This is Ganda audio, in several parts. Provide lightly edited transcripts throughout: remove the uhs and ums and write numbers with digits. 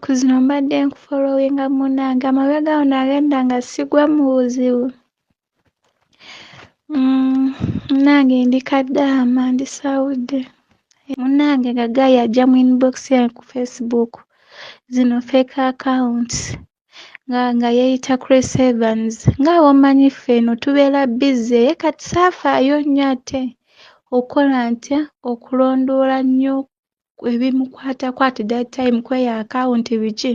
Kuzino mbadde nkufollowinga munnange amabega awo nagenda nga sigwa mu buzibu. Munnange ndi Kadaama ndi Sawudde. Munnange nga Gayi ajja mu inbox yange ku Facebook zino fake accounts nga yeeyita Chris Evans nga omanyi ffe eno tubeera busy kati saafaayo nnyo ate okukola ntya okulondoola nnyo ebimukwatakwata that time kweyo account biki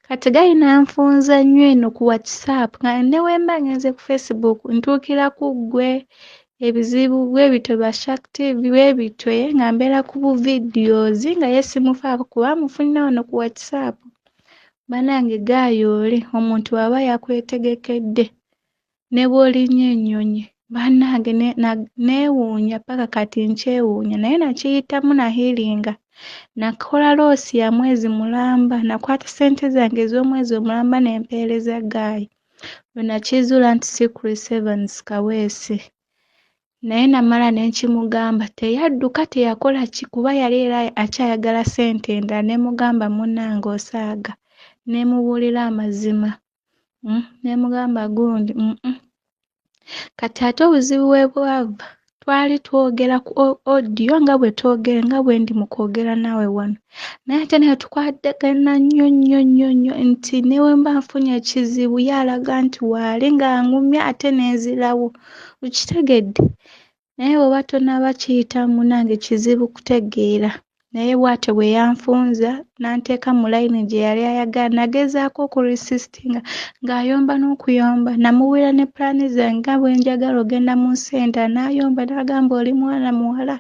kati Gayi nanfunza nnyo eno ku WhatsApp nga ne wemba ngenze ku Facebook ntuukira ku ggwe ebizibu bwe bityo bashactive bwe bityo nga mbeera ku bu videos nga yesimufaako kuba mufunira wano ku WhatsApp. Bannange Gayi oli omuntu aba yakwetegekedde ne bw'olinnya ennyonyi bannange neewuunya paka kati nkyewuunya naye nakiyitamu nahiringa nakola loosi ya mwezi mulamba nakwata ssente zange ez'omwezi omulamba ne mpeereza Gayi lwe nakizuula nti si Chris Evans Kaweesi naye namala ne nkimugamba teyadduka teyakola ki kuba yali era akyayagala ssente endala ne mugamba munnange osaaga ne mubuulira amazima ne mugamba gundi kati ate obuzibu bwe bwava twali twogera ku audio nga bwe twogera nga bwe ndi mu kwogera naawe wano naye ate naye tukwatagana nnyo nti ne we mba nfunye ekizibu yalaga nti waali ng'angumya ate neezirawo ukitegedde naye bw'oba tonaaba kiyita munnange kizibu kutegeera naye bw'atyo bwe yanfunza n'anteeka mu layini gye yali ayagala nagezaako okuresistinga ng'ayomba n'okuyomba namubuulira ne pulaani zange nga bwe njagala ogenda mu nsi endala n'ayomba n'agamba oli mwana muwala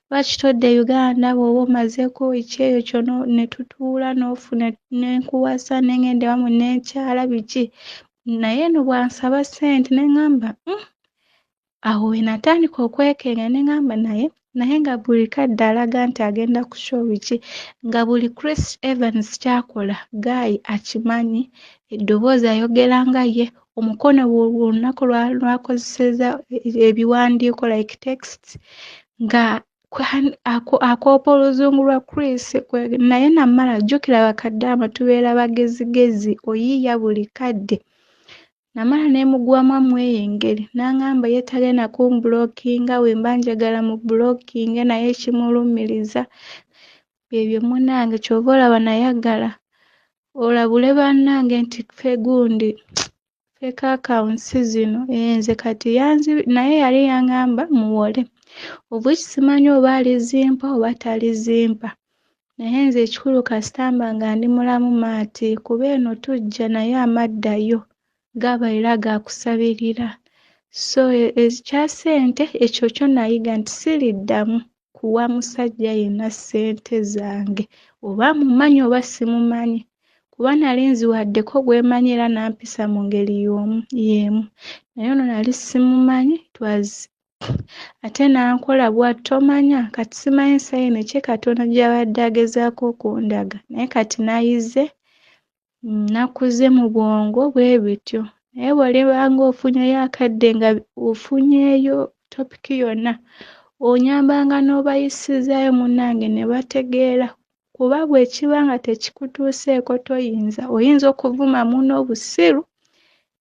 lwaki todda Uganda bw'oba omazeeko ki eyo kyo ne tutuula n'ofuna ne nkuwasa ne ngenda ewammwe ne nkyala biki naye eno bw'ansaba ssente ne ŋŋamba awo we natandika okwekenga ne ŋŋamba naye nga buli kadde alaga nti agenda ku show biki nga buli Chris Evans ky'akola Gayi akimanyi eddoboozi ayogera nga ye omukono olunaku lw'akozeseza ebiwandiiko like text nga akoopa oluzungu lwa Chris naye namala jjukira bakaddaama tubeera bagezigezi oyiiya buli kadde namala ne mugwamu amweyo engeri n'aŋŋamba ye tagenda kumbulookinga we mba njagala mu bulookinge naye kimulumiriza ebyo munnange ky'oba olaba nayagala olabule bannange nti ffe gundi fake accounts zino nze kati naye yali yaŋŋamba muwole obw'ekyo simanyi oba alizimpa oba talizimpa naye nze ekikulu kasitamba nga ndi mulamu maati kuba eno tujja naye amaddayo gaba era gaakusabirira so ekya ssente ekyo kyo nayiga nti siriddamu kuwa musajja yenna ssente zange oba mumanyi oba simumanyi kuba nali nziwaddeko gwemanyi era nampisa mu ngeri y'emu naye ono nali simumanyi ate nankola bw'ati tomanya kati simanyi sayino ki Katonda gy'abadde agezaako okundaga naye kati nayize nakuze mu bwongo bwe bityo naye bw'olibanga ofunyeyo akadde nga ofunyeeyo topiki yonna onyambanga n'obayisizaayo munnange ne bategeera kuba bwe kiba nga tekikutuuseeko oyinza okuvuma munno obusiru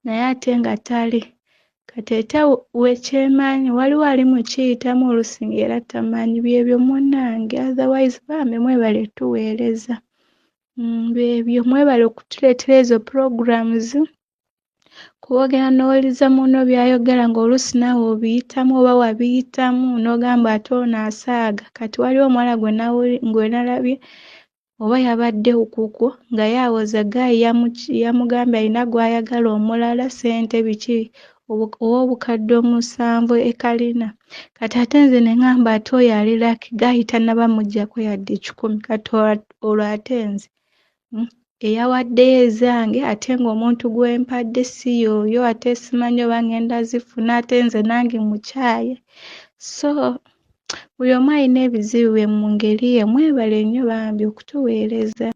naye ate nga tali kati ate wekyemanyi waliwo ali mu kiyitamu olusinga era tamanyi byebyo munnange otherwise bambi mwebale tuweereza byebyo mwebale okutuleetera ezo programs kuwogera n'owuliriza munno by'ayogera ng'oluusi naawe obiyitamu oba wabiyitamu n'ogamba ate ono asaaga kati waliwo omuwala gwe nalabye oba yabadde ukukwo nga yaawoza Gayi yamugambye alina gw'ayagala omulala ssente biki ow'obukadde 7 ekalina kati ate nze ne ŋŋamba ate oyo ali laki Gayi tannaba muggyako yadde 10 kati olwo ate nze eyawaddeyo ezange ate ng'omuntu gw'empadde si y'oyo ate simanyi oba ngenda zifuna ate nze nange mukyaye so buli omu alina ebizibu bye mu ngeri ye mwebale nnyo bambi okutuweereza.